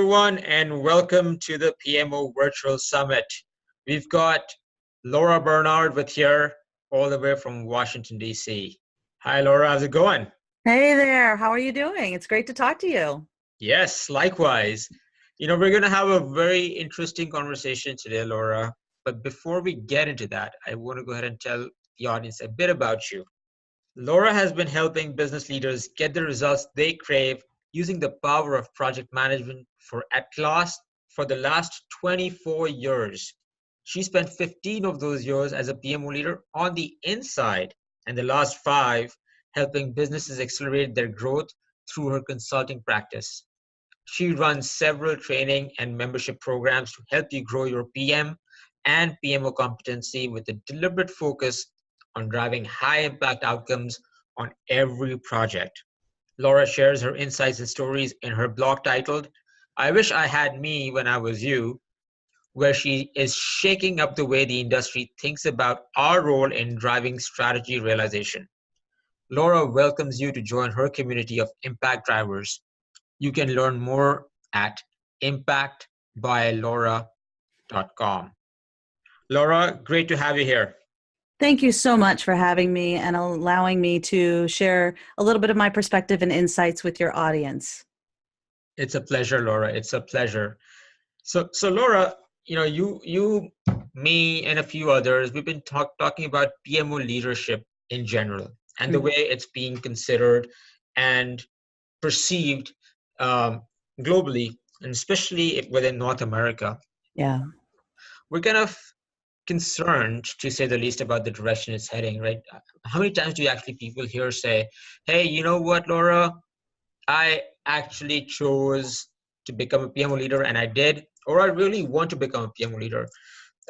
everyone, and welcome to the PMO Virtual Summit. We've got Laura Barnard with here all the way from Washington, D.C. Hi, Laura. How's it going? Hey there, how are you doing? It's great to talk to you. Yes, likewise. We're going to have a very interesting conversation today, Laura. But before we get into that, I want to go ahead and tell the audience a bit about you. Laura has been helping business leaders get the results they crave using the power of project management for the last 24 years. She spent 15 of those years as a PMO leader on the inside, and the last 5 helping businesses accelerate their growth through her consulting practice. She runs several training and membership programs to help you grow your PM and PMO competency with a deliberate focus on driving high impact outcomes on every project. Laura shares her insights and stories in her blog titled, I Wish I Had Me When I Was You, where she is shaking up the way the industry thinks about our role in driving strategy realization. Laura welcomes you to join her community of impact drivers. You can learn more at impactbylaura.com. Laura, great to have you here. Thank you so much for having me and allowing me to share a little bit of my perspective and insights with your audience. It's a pleasure, Laura. It's a pleasure. So Laura, me, and a few others, we've been talking about PMO leadership in general and the way it's being considered and perceived globally, and especially within North America. Yeah. We're kind of concerned, to say the least, about the direction it's heading, right? How many times do you actually people here say, hey, you know what, Laura, I actually chose to become a PMO leader and I did, or I really want to become a PMO leader.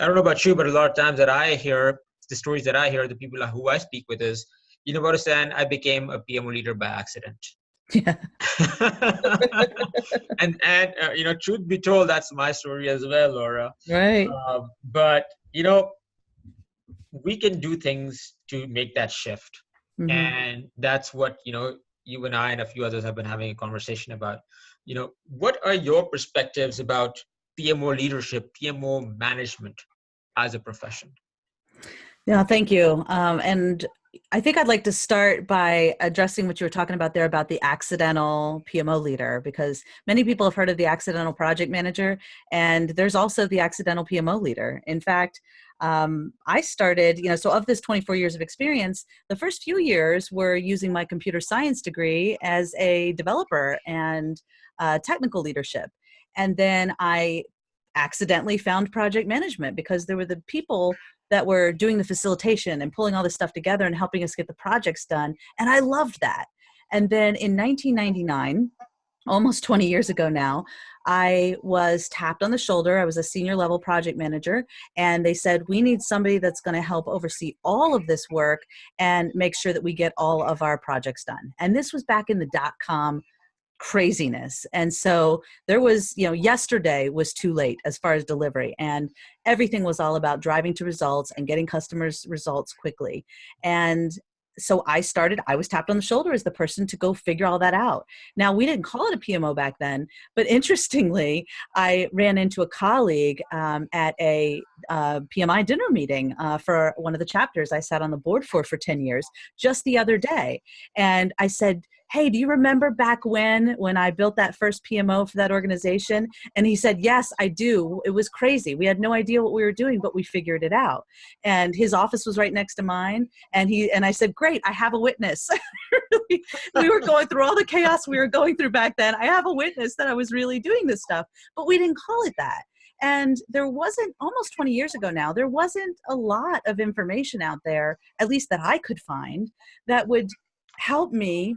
I don't know about you, but a lot of times that I hear, the stories that I hear, the people who I speak with is, you know what, Stan, I became a PMO leader by accident. Yeah. and truth be told, that's my story as well, Laura. Right. But we can do things to make that shift. Mm-hmm. And that's what, you and I and a few others have been having a conversation about. What are your perspectives about PMO leadership, PMO management as a profession? Yeah, thank you. And I think I'd like to start by addressing what you were talking about there about the accidental PMO leader, because many people have heard of the accidental project manager, and there's also the accidental PMO leader. In fact, I started, so of this 24 years of experience, the first few years were using my computer science degree as a developer and technical leadership. And then I accidentally found project management because there were the people that were doing the facilitation and pulling all this stuff together and helping us get the projects done. And I loved that. And then in 1999, almost 20 years ago now, I was tapped on the shoulder. I was a senior level project manager, and they said, we need somebody that's going to help oversee all of this work and make sure that we get all of our projects done. And this was back in the .com craziness. And so there was, yesterday was too late as far as delivery, and everything was all about driving to results and getting customers results quickly. And so I was tapped on the shoulder as the person to go figure all that out. Now, we didn't call it a PMO back then, but interestingly, I ran into a colleague at a PMI dinner meeting for one of the chapters I sat on the board for 10 years, just the other day. And I said, hey, do you remember back when I built that first PMO for that organization? And he said, yes, I do. It was crazy. We had no idea what we were doing, but we figured it out. And his office was right next to mine. And I said, great, I have a witness. We were going through all the chaos we were going through back then. I have a witness that I was really doing this stuff, but we didn't call it that. And there wasn't, almost 20 years ago now, there wasn't a lot of information out there, at least that I could find, that would help me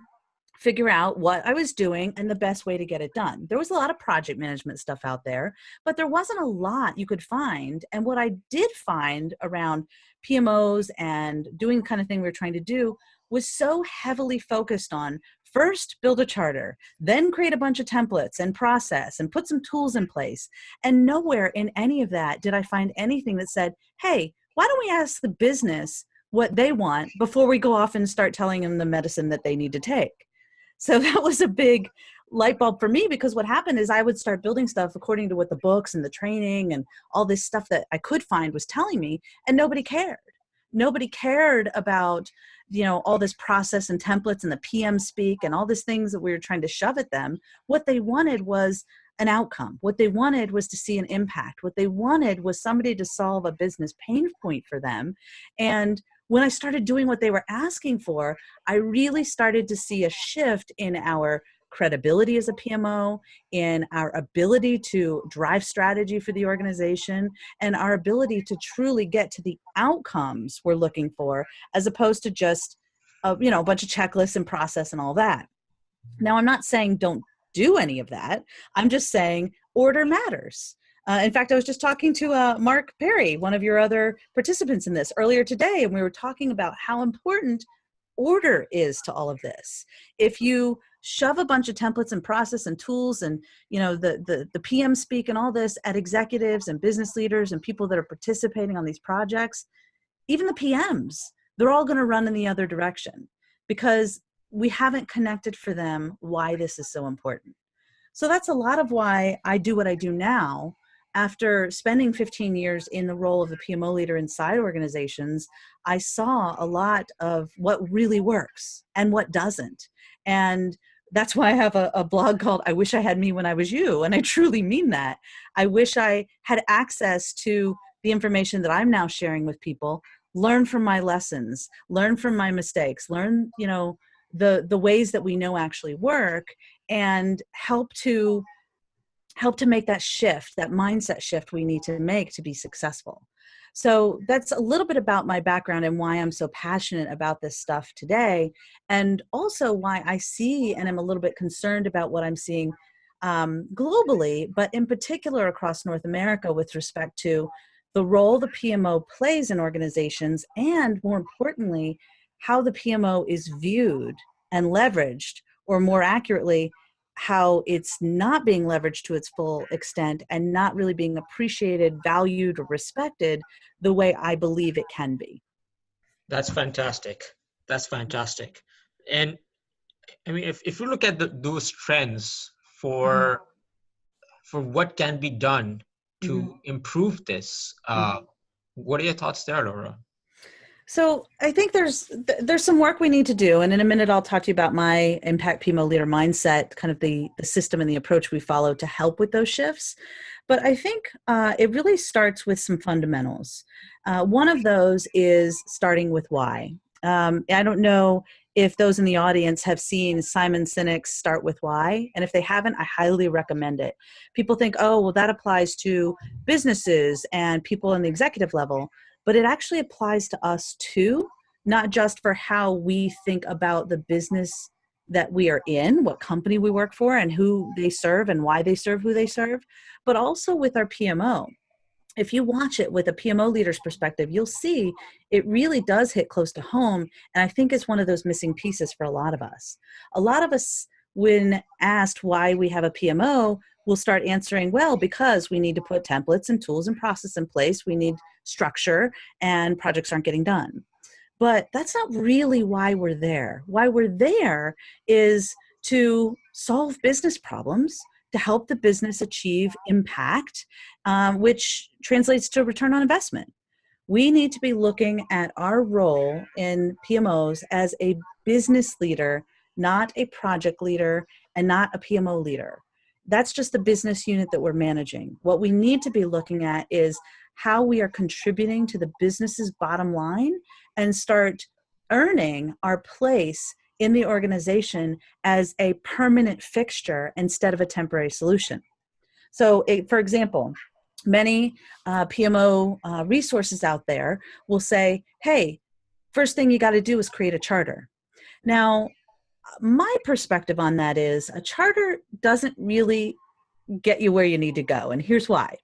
figure out what I was doing and the best way to get it done. There was a lot of project management stuff out there, but there wasn't a lot you could find. And what I did find around PMOs and doing the kind of thing we were trying to do was so heavily focused on first build a charter, then create a bunch of templates and process and put some tools in place. And nowhere in any of that did I find anything that said, hey, why don't we ask the business what they want before we go off and start telling them the medicine that they need to take? So that was a big light bulb for me, because what happened is I would start building stuff according to what the books and the training and all this stuff that I could find was telling me, and nobody cared. Nobody cared about, all this process and templates and the PM speak and all these things that we were trying to shove at them. What they wanted was an outcome. What they wanted was to see an impact. What they wanted was somebody to solve a business pain point for them. And when I started doing what they were asking for, I really started to see a shift in our credibility as a PMO, in our ability to drive strategy for the organization, and our ability to truly get to the outcomes we're looking for, as opposed to just a bunch of checklists and process and all that. Now, I'm not saying don't do any of that. I'm just saying order matters. In fact, I was just talking to Mark Perry, one of your other participants in this, earlier today, and we were talking about how important order is to all of this. If you shove a bunch of templates and process and tools and the PM speak and all this at executives and business leaders and people that are participating on these projects, even the PMs, they're all going to run in the other direction, because we haven't connected for them why this is so important. So that's a lot of why I do what I do now. After spending 15 years in the role of the PMO leader inside organizations, I saw a lot of what really works and what doesn't. And that's why I have a blog called I Wish I Had Me When I Was You. And I truly mean that. I wish I had access to the information that I'm now sharing with people, learn from my lessons, learn from my mistakes, learn, the ways that we know actually work, and help to make that shift, that mindset shift we need to make to be successful. So that's a little bit about my background and why I'm so passionate about this stuff today, and also why I see and am a little bit concerned about what I'm seeing globally, but in particular across North America, with respect to the role the PMO plays in organizations, and more importantly, how the PMO is viewed and leveraged, or more accurately, how it's not being leveraged to its full extent and not really being appreciated, valued, or respected the way I believe it can be. That's fantastic. That's fantastic. And I mean, if you look at those trends for what can be done to improve this, what are your thoughts there, Laura? So I think there's some work we need to do. And in a minute, I'll talk to you about my Impact PMO Leader mindset, kind of the system and the approach we follow to help with those shifts. But I think it really starts with some fundamentals. One of those is starting with why. I don't know if those in the audience have seen Simon Sinek's Start With Why. And if they haven't, I highly recommend it. People think, oh, well, that applies to businesses and people in the executive level. But it actually applies to us too, not just for how we think about the business that we are in, what company we work for, and who they serve and why they serve who they serve, but also with our PMO. If you watch it with a PMO leader's perspective, you'll see it really does hit close to home. And I think it's one of those missing pieces for a lot of us. A lot of us, when asked why we have a PMO, will start answering, well, because we need to put templates and tools and process in place. We need structure, and projects aren't getting done. But that's not really why we're there. Why we're there is to solve business problems, to help the business achieve impact, which translates to return on investment. We need to be looking at our role in PMOs as a business leader, not a project leader, and not a PMO leader. That's just the business unit that we're managing. What we need to be looking at is how we are contributing to the business's bottom line and start earning our place in the organization as a permanent fixture instead of a temporary solution. So, for example, many PMO resources out there will say, hey, first thing you got to do is create a charter. Now, my perspective on that is a charter doesn't really get you where you need to go. And here's why.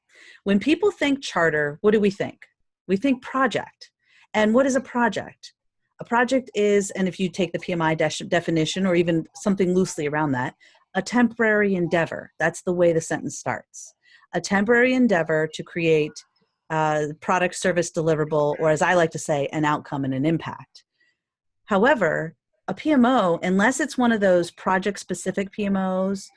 When people think charter, what do we think? We think project. And what is a project? A project is, and if you take the PMI definition or even something loosely around that, a temporary endeavor. That's the way the sentence starts. A temporary endeavor to create product, service, deliverable, or as I like to say, an outcome and an impact. However, a PMO, unless it's one of those project-specific PMOs,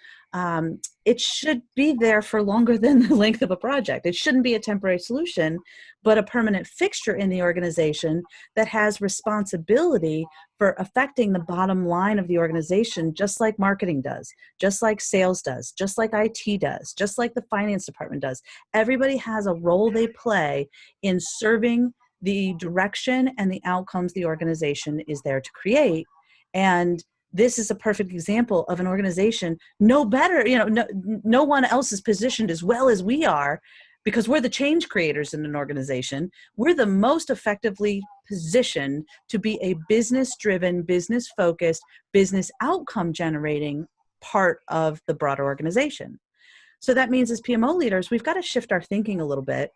it should be there for longer than the length of a project. It shouldn't be a temporary solution, but a permanent fixture in the organization that has responsibility for affecting the bottom line of the organization, just like marketing does, just like sales does, just like IT does, just like the finance department does. Everybody has a role they play in serving the direction and the outcomes the organization is there to create. And this is a perfect example of an organization no better, no one else is positioned as well as we are, because we're the change creators in an organization. We're the most effectively positioned to be a business-driven, business-focused, business outcome generating part of the broader organization. So that means as PMO leaders, we've got to shift our thinking a little bit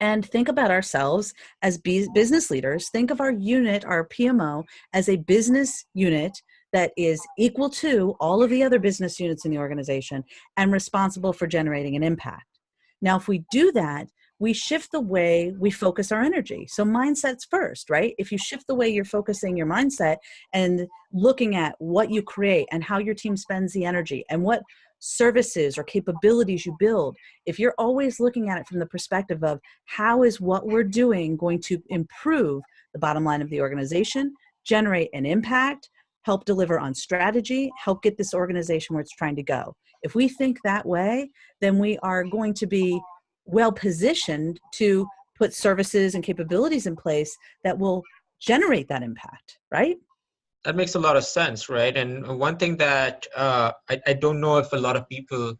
and think about ourselves as business leaders. Think of our unit, our PMO, as a business unit that is equal to all of the other business units in the organization and responsible for generating an impact. Now, if we do that, we shift the way we focus our energy. So mindset's first, right? If you shift the way you're focusing your mindset and looking at what you create and how your team spends the energy and what services or capabilities you build, if you're always looking at it from the perspective of how is what we're doing going to improve the bottom line of the organization, generate an impact, help deliver on strategy, help get this organization where it's trying to go. If we think that way, then we are going to be well positioned to put services and capabilities in place that will generate that impact, right? That makes a lot of sense, right? And one thing that I don't know if a lot of people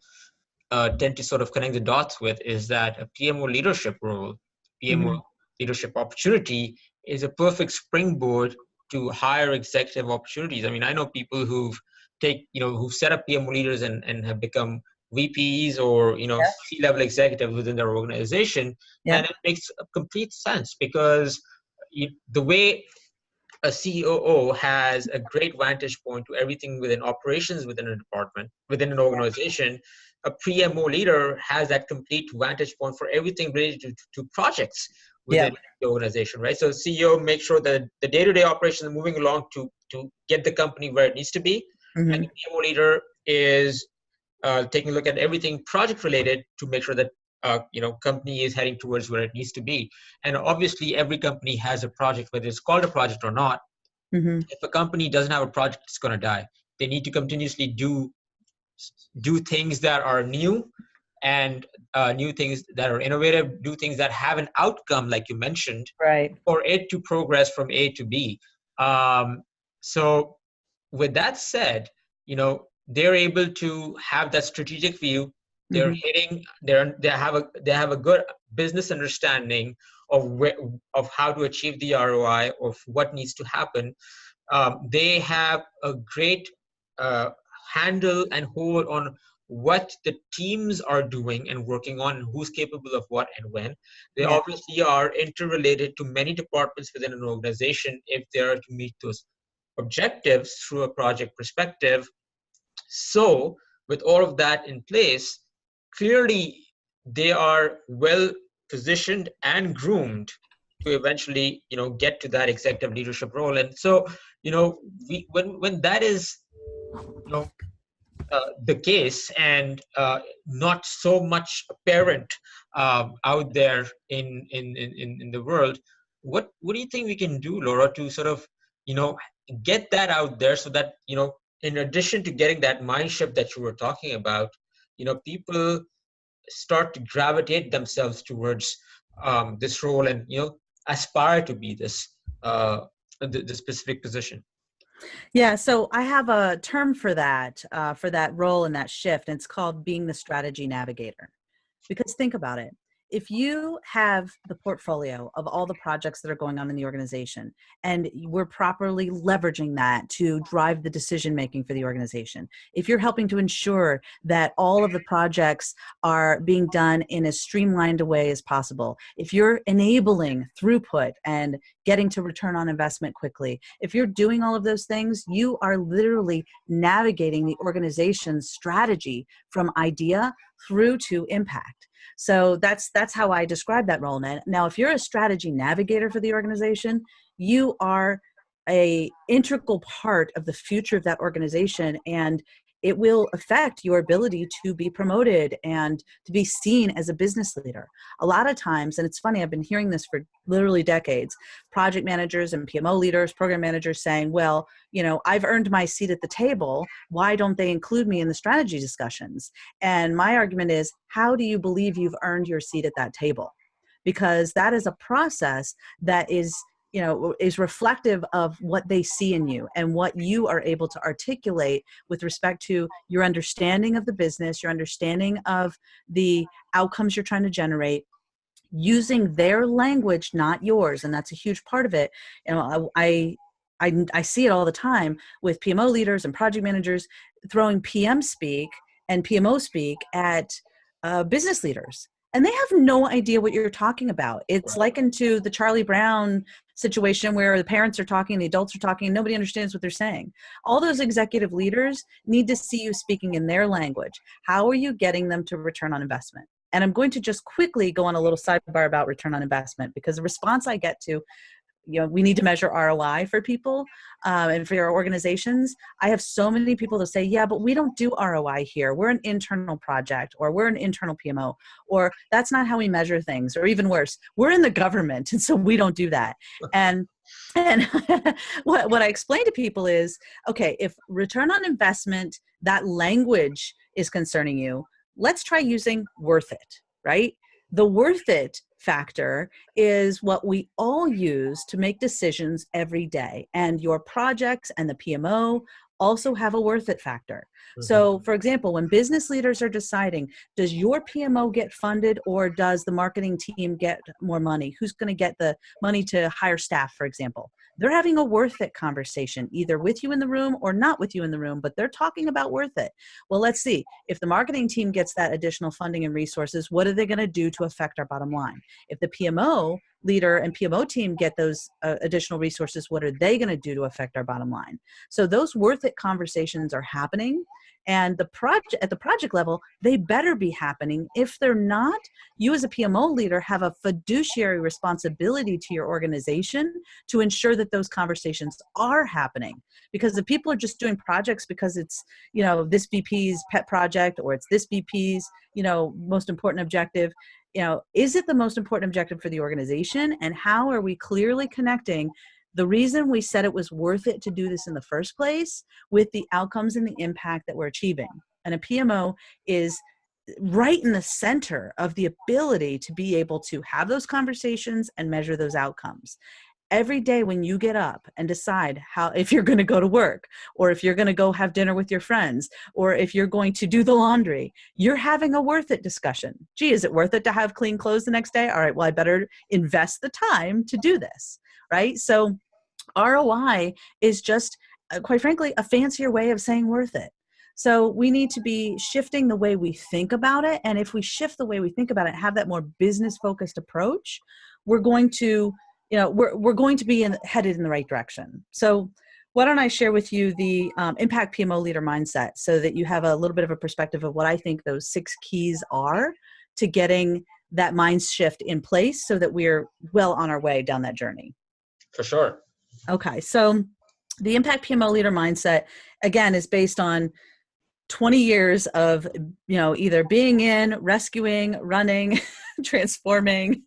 tend to sort of connect the dots with is that a PMO leadership role, PMO leadership opportunity is a perfect springboard to higher executive opportunities. I mean, I know people who've set up PMO leaders and have become VPs or, C-level executives within their organization. Yep. And it makes complete sense because the way a COO has a great vantage point to everything within operations within a department, within an organization. A PMO leader has that complete vantage point for everything related to projects within the organization, right? So CEO makes sure that the day-to-day operations are moving along to get the company where it needs to be. And the PMO leader is taking a look at everything project related to make sure that company is heading towards where it needs to be. And obviously every company has a project, whether it's called a project or not. If a company doesn't have a project, it's going to die. They need to continuously do things that are new and new things that are innovative, do things that have an outcome, like you mentioned, right, for it to progress from A to B. So with that said, they're able to have that strategic view. They're they have a good business understanding of how to achieve the ROI, of what needs to happen. They have a great handle and hold on what the teams are doing and working on, and who's capable of what and when. They obviously are interrelated to many departments within an organization if they are to meet those objectives through a project perspective. So with all of that in place, clearly they are well positioned and groomed to eventually, get to that executive leadership role. And so, when that is, the case and not so much apparent out there in the world, what do you think we can do, Laura, to sort of, get that out there so that, in addition to getting that mind shift that you were talking about, people start to gravitate themselves towards this role and, aspire to be this the specific position? Yeah, so I have a term for that role and that shift, and it's called being the strategy navigator. Because think about it. If you have the portfolio of all the projects that are going on in the organization, and we're properly leveraging that to drive the decision making for the organization, if you're helping to ensure that all of the projects are being done in as streamlined a way as possible, if you're enabling throughput and getting to return on investment quickly, if you're doing all of those things, you are literally navigating the organization's strategy from idea through to impact. So that's how I describe that role. Now, if you're a strategy navigator for the organization, you are a integral part of the future of that organization, and it will affect your ability to be promoted and to be seen as a business leader. A lot of times, and it's funny, I've been hearing this for literally decades, project managers and PMO leaders, program managers saying, well, I've earned my seat at the table. Why don't they include me in the strategy discussions? And my argument is, how do you believe you've earned your seat at that table? Because that is a process that is reflective of what they see in you and what you are able to articulate with respect to your understanding of the business, your understanding of the outcomes you're trying to generate, using their language, not yours. And that's a huge part of it. I see it all the time with PMO leaders and project managers throwing PM speak and PMO speak at business leaders. And they have no idea what you're talking about. It's likened to the Charlie Brown situation where the parents are talking, the adults are talking, and nobody understands what they're saying. All those executive leaders need to see you speaking in their language. How are you getting them to return on investment? And I'm going to just quickly go on a little sidebar about return on investment, because the response I get to, we need to measure ROI for people and for your organizations. I have so many people that say, yeah, but we don't do ROI here. We're an internal project, or we're an internal PMO, or that's not how we measure things, or even worse, we're in the government, and so we don't do that. And what I explain to people is, okay, if return on investment, that language is concerning you, let's try using worth it, right? The worth it factor is what we all use to make decisions every day. And your projects and the PMO also have a worth it factor. Mm-hmm. So for example, when business leaders are deciding, does your PMO get funded or does the marketing team get more money? Who's going to get the money to hire staff, for example? They're having a worth it conversation, either with you in the room or not with you in the room, but they're talking about worth it. Well, let's see. If the marketing team gets that additional funding and resources, what are they going to do to affect our bottom line? If the PMO leader and PMO team get those additional resources, what are they going to do to affect our bottom line? So those worth it conversations are happening. And at the project level, they better be happening. If they're not, you as a PMO leader have a fiduciary responsibility to your organization to ensure that those conversations are happening. Because if people are just doing projects because it's, this VP's pet project, or it's this VP's, most important objective, is it the most important objective for the organization? And how are we clearly connecting the reason we said it was worth it to do this in the first place with the outcomes and the impact that we're achieving? And a PMO is right in the center of the ability to be able to have those conversations and measure those outcomes. Every day when you get up and decide if you're going to go to work, or if you're going to go have dinner with your friends, or if you're going to do the laundry, you're having a worth it discussion. Gee, is it worth it to have clean clothes the next day? All right, well, I better invest the time to do this, right? So ROI is just, quite frankly, a fancier way of saying worth it. So we need to be shifting the way we think about it. And if we shift the way we think about it, have that more business focused approach, we're going to we're going to be headed in the right direction. So why don't I share with you the impact PMO leader mindset, so that you have a little bit of a perspective of what I think those 6 keys are to getting that mind shift in place, so that we're well on our way down that journey. For sure. Okay. So the impact PMO leader mindset, again, is based on 20 years of, either being in, rescuing, running, transforming,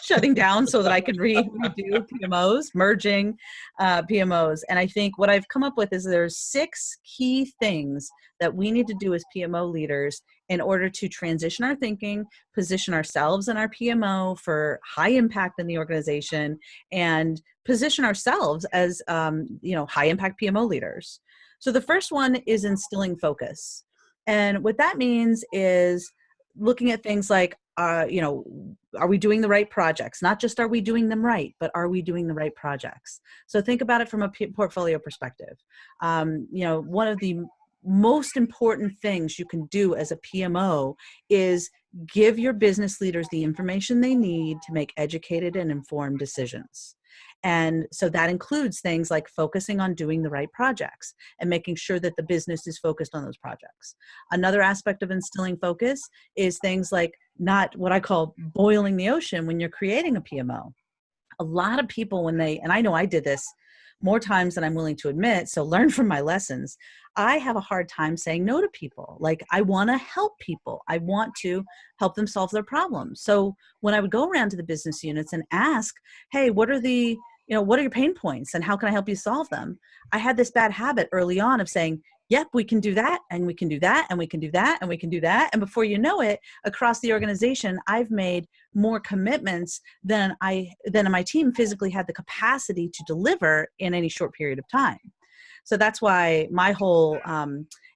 shutting down so that I can redo PMOs, merging PMOs. And I think what I've come up with is there's 6 key things that we need to do as PMO leaders in order to transition our thinking, position ourselves and our PMO for high impact in the organization, and position ourselves as, high impact PMO leaders. So the first one is instilling focus. And what that means is looking at things like, are we doing the right projects? Not just are we doing them right, but are we doing the right projects? So think about it from a portfolio perspective. One of the most important things you can do as a PMO is give your business leaders the information they need to make educated and informed decisions. And so that includes things like focusing on doing the right projects and making sure that the business is focused on those projects. Another aspect of instilling focus is things like not what I call boiling the ocean when you're creating a PMO. A lot of people when they, and I know I did this more times than I'm willing to admit, so learn from my lessons. I have a hard time saying no to people. Like, I want to help people. I want to help them solve their problems. So when I would go around to the business units and ask, hey, what are what are your pain points and how can I help you solve them? I had this bad habit early on of saying, yep, we can do that, and we can do that, and we can do that, and we can do that. And before you know it, across the organization, I've made more commitments than my team physically had the capacity to deliver in any short period of time. So that's why my whole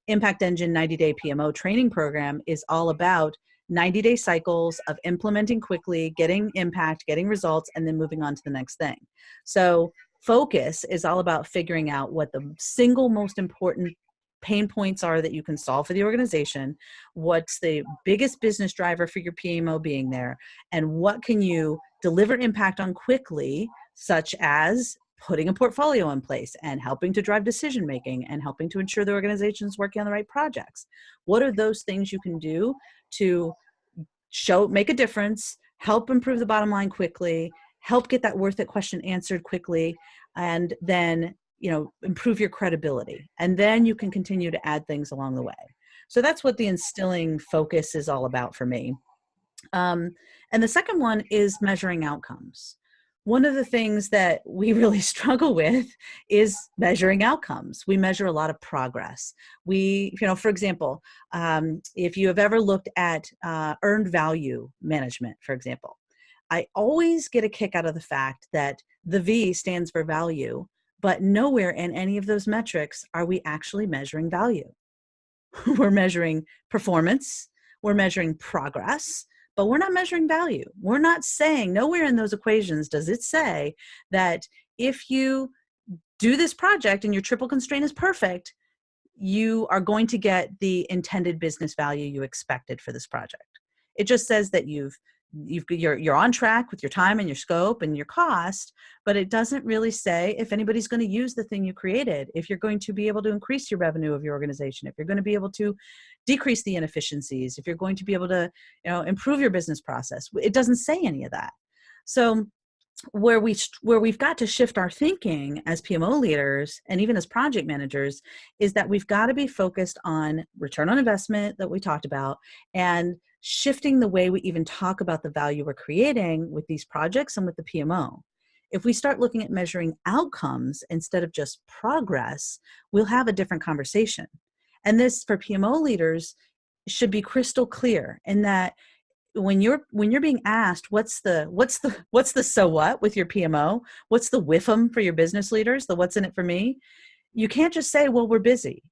Impact Engine 90-day PMO training program is all about 90-day cycles of implementing quickly, getting impact, getting results, and then moving on to the next thing. So focus is all about figuring out what the single most important pain points are that you can solve for the organization, what's the biggest business driver for your PMO being there, and what can you deliver impact on quickly, such as putting a portfolio in place and helping to drive decision making and helping to ensure the organization is working on the right projects. What are those things you can do to make a difference, help improve the bottom line quickly, help get that worth it question answered quickly, and then improve your credibility. And then you can continue to add things along the way. So that's what the instilling focus is all about for me. And the second one is measuring outcomes. One of the things that we really struggle with is measuring outcomes. We measure a lot of progress. For example, if you have ever looked at earned value management, for example, I always get a kick out of the fact that the V stands for value, but nowhere in any of those metrics are we actually measuring value. We're measuring performance, we're measuring progress, but we're not measuring value. We're not saying, nowhere in those equations does it say that if you do this project and your triple constraint is perfect, you are going to get the intended business value you expected for this project. It just says that you're on track with your time and your scope and your cost, but it doesn't really say if anybody's going to use the thing you created, if you're going to be able to increase your revenue of your organization, if you're going to be able to decrease the inefficiencies, if you're going to be able to improve your business process. It doesn't say any of that. So where we've got to shift our thinking as PMO leaders and even as project managers is that we've got to be focused on return on investment that we talked about, and shifting the way we even talk about the value we're creating with these projects and with the PMO. If we start looking at measuring outcomes instead of just progress, we'll have a different conversation. And this, for PMO leaders, should be crystal clear in that when you're being asked what's the so what with your PMO, what's the WIFM for your business leaders, the what's in it for me, you can't just say, well, we're busy.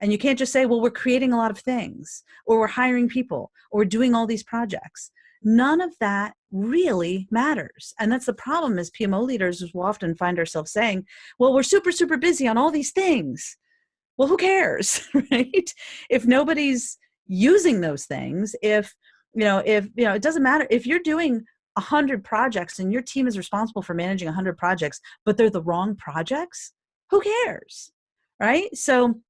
And you can't just say, well, we're creating a lot of things, or we're hiring people, or we're doing all these projects. None of that really matters. And that's the problem as PMO leaders, is we'll often find ourselves saying, well, we're super, super busy on all these things. Well, who cares, right? If nobody's using those things, if it doesn't matter if you're doing 100 projects and your team is responsible for managing 100 projects, but they're the wrong projects, who cares, right? So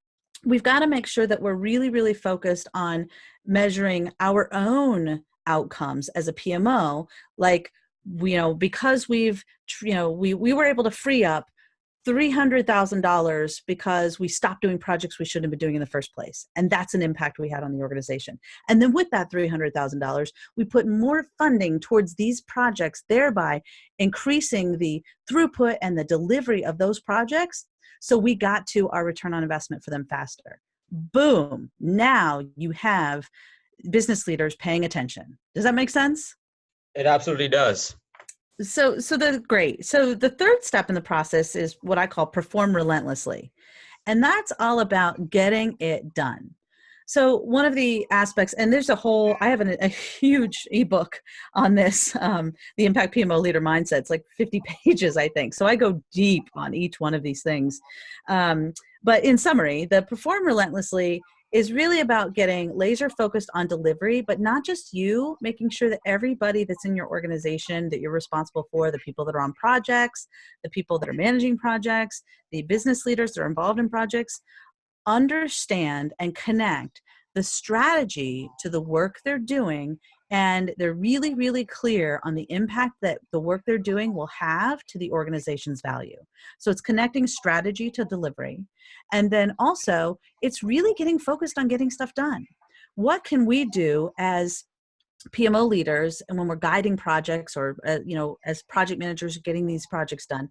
we've got to make sure that we're really, really focused on measuring our own outcomes as a PMO. Like, because we were able to free up $300,000 because we stopped doing projects we shouldn't have been doing in the first place. And that's an impact we had on the organization. And then with that $300,000, we put more funding towards these projects, thereby increasing the throughput and the delivery of those projects. So we got to our return on investment for them faster. Boom. Now you have business leaders paying attention. Does that make sense? It absolutely does. So great. So the third step in the process is what I call perform relentlessly. And that's all about getting it done. So one of the aspects, and there's I have a huge ebook on this, the Impact PMO Leader Mindset. It's like 50 pages, I think. So I go deep on each one of these things. But in summary, the perform relentlessly is really about getting laser focused on delivery, but not just you, making sure that everybody that's in your organization that you're responsible for, the people that are on projects, the people that are managing projects, the business leaders that are involved in projects, understand and connect the strategy to the work they're doing And they're really, really clear on the impact that the work they're doing will have to the organization's value. So it's connecting strategy to delivery. And then also, it's really getting focused on getting stuff done. What can we do as PMO leaders, and when we're guiding projects or, as project managers getting these projects done,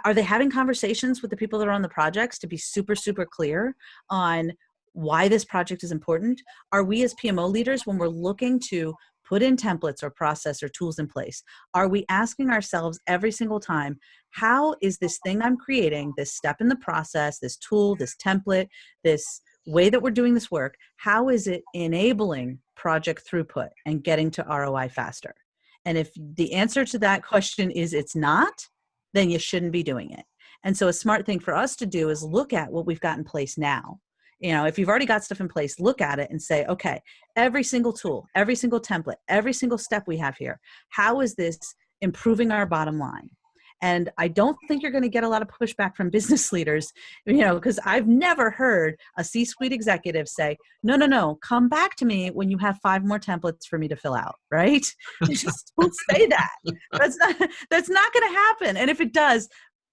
are they having conversations with the people that are on the projects to be super, super clear on why this project is important? Are we as PMO leaders, when we're looking to put in templates or process or tools in place, are we asking ourselves every single time, how is this thing I'm creating, this step in the process, this tool, this template, this way that we're doing this work, how is it enabling project throughput and getting to ROI faster? And if the answer to that question is it's not, then you shouldn't be doing it. And so a smart thing for us to do is look at what we've got in place now. If you've already got stuff in place, look at it and say, okay, every single tool, every single template, every single step we have here, how is this improving our bottom line? And I don't think you're going to get a lot of pushback from business leaders, because I've never heard a C-suite executive say, no, come back to me when you have 5 more templates for me to fill out, right? You just don't say that. That's not going to happen. And if it does,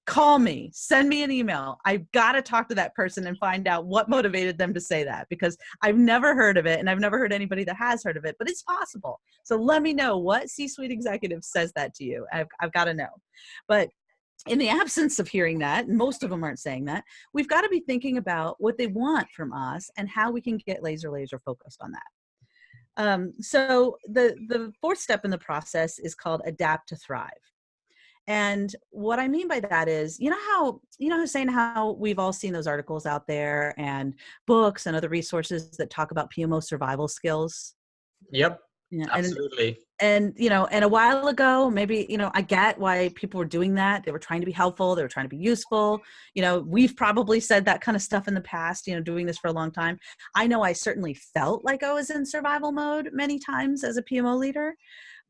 call me, send me an email. I've got to talk to that person and find out what motivated them to say that, because I've never heard of it, and I've never heard anybody that has heard of it, but it's possible. So let me know what C-suite executive says that to you. I've got to know. But in the absence of hearing that, and most of them aren't saying that, we've got to be thinking about what they want from us and how we can get laser focused on that. So the 4th step in the process is called adapt to thrive. And what I mean by that is, saying how we've all seen those articles out there and books and other resources that talk about PMO survival skills. Yep. Yeah, absolutely. And a while ago, maybe, I get why people were doing that. They were trying to be helpful. They were trying to be useful. We've probably said that kind of stuff in the past, doing this for a long time. I know I certainly felt like I was in survival mode many times as a PMO leader,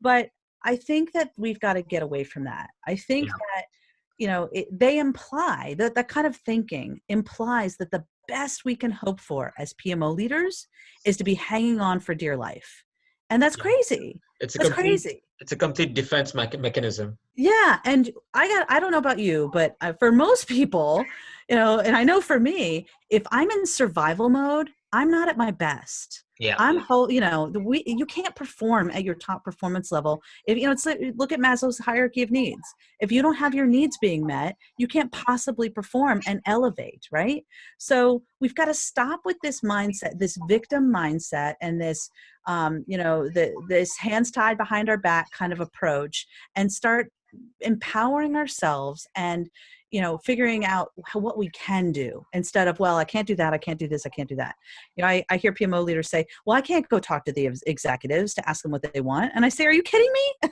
but I think that we've got to get away from that. I think that, they imply that kind of thinking implies that the best we can hope for as PMO leaders is to be hanging on for dear life. And that's crazy. It's a complete defense mechanism. Yeah. And I don't know about you, but for most people, and I know for me, if I'm in survival mode, I'm not at my best. Yeah. You can't perform at your top performance level. If it's like, look at Maslow's hierarchy of needs. If you don't have your needs being met, you can't possibly perform and elevate, right? So we've got to stop with this mindset, this victim mindset, and this, this hands tied behind our back kind of approach, and start empowering ourselves and figuring out what we can do, instead of, well, I can't do that, I can't do this, I can't do that. I hear PMO leaders say, well, I can't go talk to the executives to ask them what they want. And I say, are you kidding me?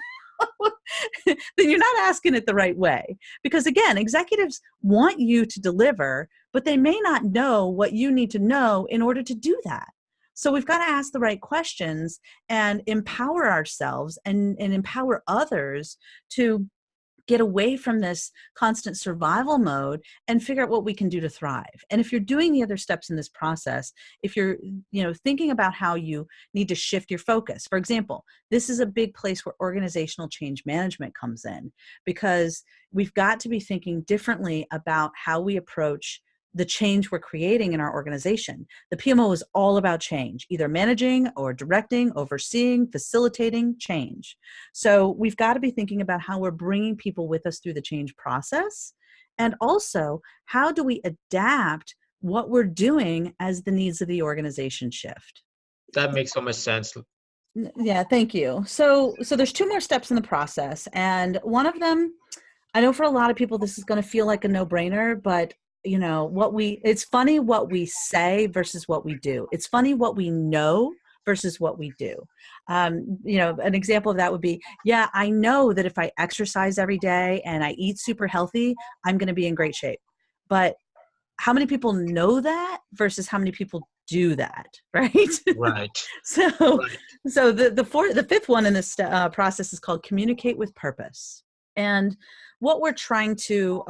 Then you're not asking it the right way. Because again, executives want you to deliver, but they may not know what you need to know in order to do that. So we've got to ask the right questions and empower ourselves and empower others to get away from this constant survival mode and figure out what we can do to thrive. And if you're doing the other steps in this process, if you're, thinking about how you need to shift your focus, for example, this is a big place where organizational change management comes in, because we've got to be thinking differently about how we approach the change we're creating in our organization. The PMO is all about change, either managing or directing, overseeing, facilitating change. So we've got to be thinking about how we're bringing people with us through the change process. And also, how do we adapt what we're doing as the needs of the organization shift? That makes so much sense. Yeah, thank you. So there's 2 more steps in the process. And one of them, I know for a lot of people, this is going to feel like a no-brainer, but it's funny what we say versus what we do. It's funny what we know versus what we do. An example of that would be, yeah, I know that if I exercise every day and I eat super healthy, I'm going to be in great shape. But how many people know that versus how many people do that, right? Right. So the 5th one in this process is called communicate with purpose. And what we're trying to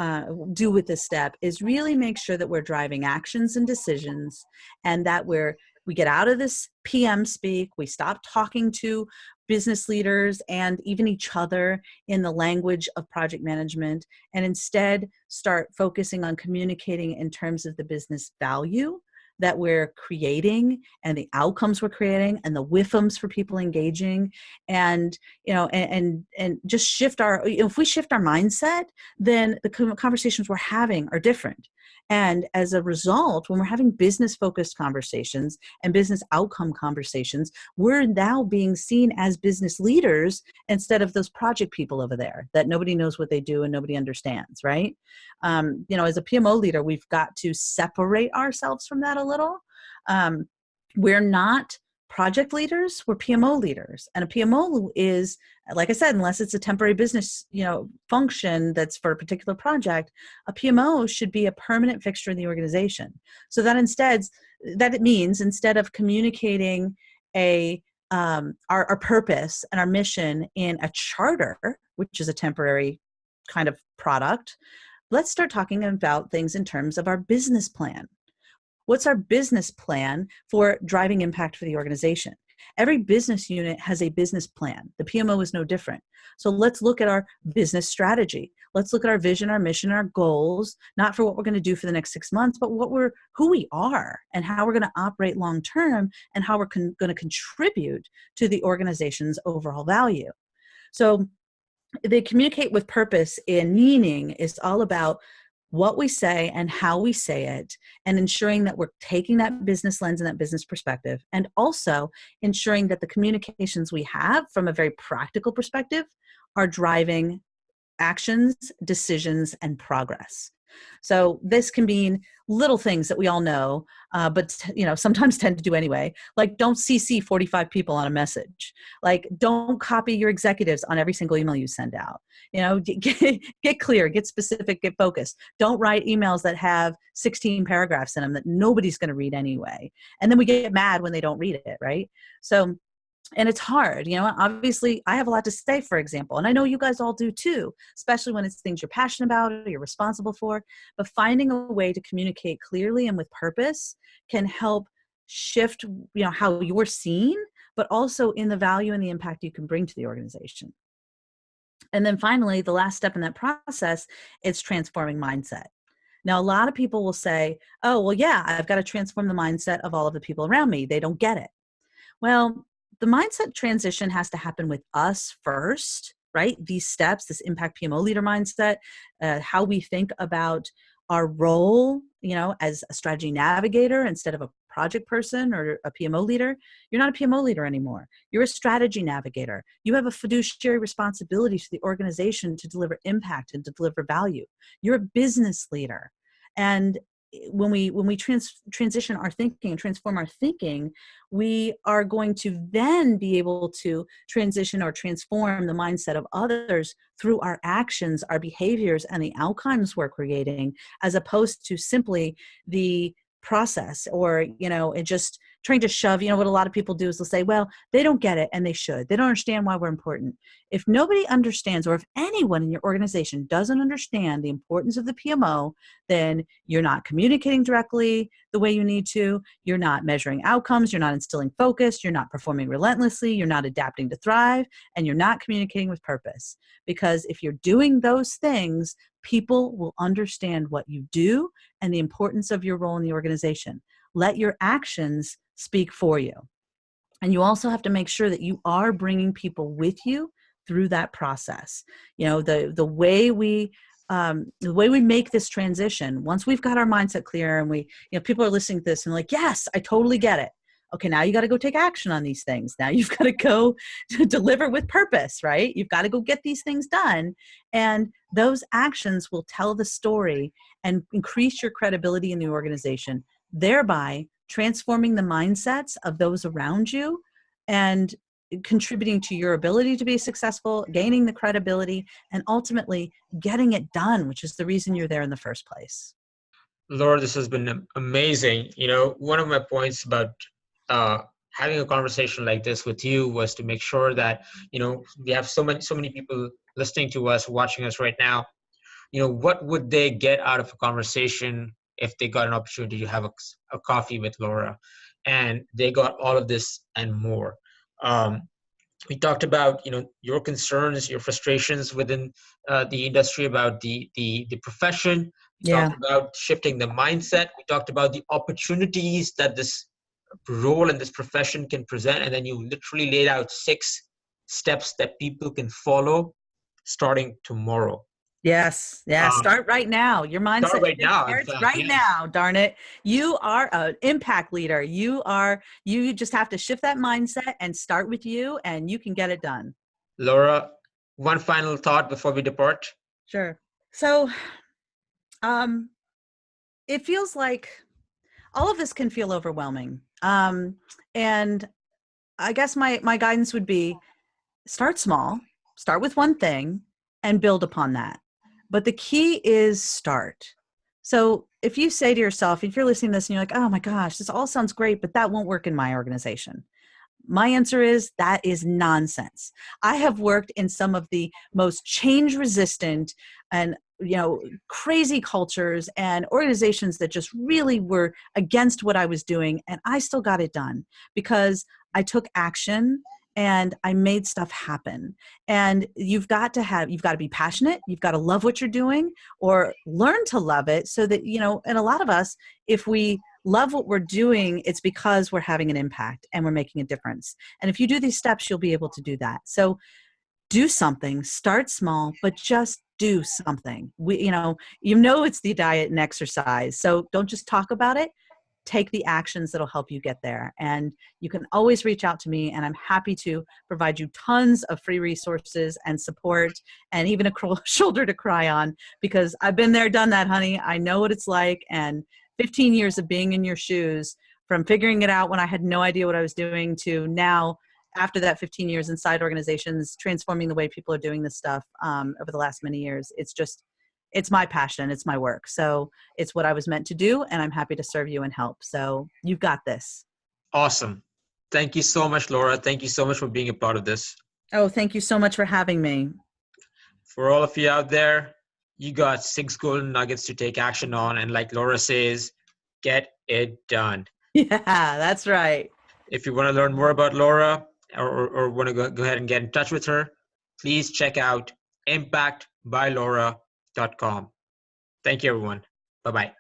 do with this step is really make sure that we're driving actions and decisions, and that we're we get out of this PM speak, we stop talking to business leaders and even each other in the language of project management, and instead start focusing on communicating in terms of the business value that we're creating and the outcomes we're creating and the WIFMs for people engaging, and just shift our, if we shift our mindset, then the conversations we're having are different. And as a result, when we're having business focused conversations and business outcome conversations, we're now being seen as business leaders instead of those project people over there that nobody knows what they do and nobody understands, right? As a PMO leader, we've got to separate ourselves from that a little. We're not project leaders, we're PMO leaders. And a PMO is, like I said, unless it's a temporary business, function that's for a particular project, a PMO should be a permanent fixture in the organization. So that it means instead of communicating our purpose and our mission in a charter, which is a temporary kind of product, let's start talking about things in terms of our business plan. What's our business plan for driving impact for the organization? Every business unit has a business plan. The PMO is no different. So let's look at our business strategy. Let's look at our vision, our mission, our goals, not for what we're going to do for the next 6 months, but who we are and how we're going to operate long term and how we're going to contribute to the organization's overall value. So they communicate with purpose and meaning is all about what we say and how we say it, and ensuring that we're taking that business lens and that business perspective, and also ensuring that the communications we have from a very practical perspective are driving actions, decisions, and progress. So this can mean little things that we all know, but sometimes tend to do anyway. Like, don't CC 45 people on a message. Like, don't copy your executives on every single email you send out. Get clear, get specific, get focused. Don't write emails that have 16 paragraphs in them that nobody's going to read anyway. And then we get mad when they don't read it, right? So, and it's hard, obviously I have a lot to say, for example, and I know you guys all do too, especially when it's things you're passionate about or you're responsible for, but finding a way to communicate clearly and with purpose can help shift, how you're seen, but also in the value and the impact you can bring to the organization. And then finally, the last step in that process is transforming mindset. Now, a lot of people will say, oh, well, yeah, I've got to transform the mindset of all of the people around me. They don't get it. Well, the mindset transition has to happen with us first, right? These steps, this impact PMO leader mindset, how we think about our role, as a strategy navigator instead of a project person or a PMO leader. You're not a PMO leader anymore. You're a strategy navigator. You have a fiduciary responsibility to the organization to deliver impact and to deliver value. You're a business leader. And when we transition our thinking, transform our thinking, we are going to then be able to transition or transform the mindset of others through our actions, our behaviors, and the outcomes we're creating, as opposed to simply the process or, and just trying to shove, what a lot of people do is they'll say, well, they don't get it and they should. They don't understand why we're important. If nobody understands, or if anyone in your organization doesn't understand the importance of the PMO, then you're not communicating directly the way you need to. You're not measuring outcomes. You're not instilling focus. You're not performing relentlessly. You're not adapting to thrive, and you're not communicating with purpose. Because if you're doing those things, people will understand what you do and the importance of your role in the organization. Let your actions speak for you. And you also have to make sure that you are bringing people with you through that process. The way we make this transition, once we've got our mindset clear and people are listening to this and like, yes, I totally get it. Okay, now you got to go take action on these things. Now you've got to go to deliver with purpose, right? You've got to go get these things done. And those actions will tell the story and increase your credibility in the organization, thereby transforming the mindsets of those around you and contributing to your ability to be successful, gaining the credibility, and ultimately getting it done, which is the reason you're there in the first place. Laura, this has been amazing. One of my points about having a conversation like this with you was to make sure that, we have so many people listening to us, watching us right now. What would they get out of a conversation if they got an opportunity to have a coffee with Laura? and they got all of this and more. We talked about your concerns, your frustrations within the industry about the profession. We Yeah. talked about shifting the mindset. We talked about the opportunities that this role and this profession can present, and then you literally laid out 6 steps that people can follow starting tomorrow. Yes. Yeah. Um, Start right now. Your Start mindset right shift now, in starts fact. right Yes. now. Darn it. You are an impact leader. You just have to shift that mindset and start with you, and you can get it done. Laura, one final thought before we depart. Sure. So, um, it feels like all of this can feel overwhelming. And I guess my guidance would be start small, start with one thing and build upon that. But the key is start. So if you say to yourself, if you're listening to this and you're like, oh my gosh, this all sounds great, but that won't work in my organization. My answer is that is nonsense. I have worked in some of the most change resistant and crazy cultures and organizations that just really were against what I was doing, and I still got it done because I took action and I made stuff happen. And you've got to be passionate, you've got to love what you're doing or learn to love it so that and a lot of us, if we love what we're doing, it's because we're having an impact and we're making a difference. And if you do these steps, you'll be able to do that. So do something, start small, but just do something. It's the diet and exercise. So don't just talk about it. Take the actions that'll help you get there. And you can always reach out to me, and I'm happy to provide you tons of free resources and support and even a shoulder to cry on, because I've been there, done that, honey. I know what it's like. And 15 years of being in your shoes, from figuring it out when I had no idea what I was doing to now, after that 15 years inside organizations, transforming the way people are doing this stuff over the last many years. It's my passion. It's my work. So it's what I was meant to do, and I'm happy to serve you and help. So you've got this. Awesome. Thank you so much, Laura. Thank you so much for being a part of this. Oh, thank you so much for having me. For all of you out there, you got 6 golden nuggets to take action on. And like Laura says, get it done. Yeah, that's right. If you want to learn more about Laura or want to go ahead and get in touch with her, please check out impactbylora.com. Thank you, everyone. Bye-bye.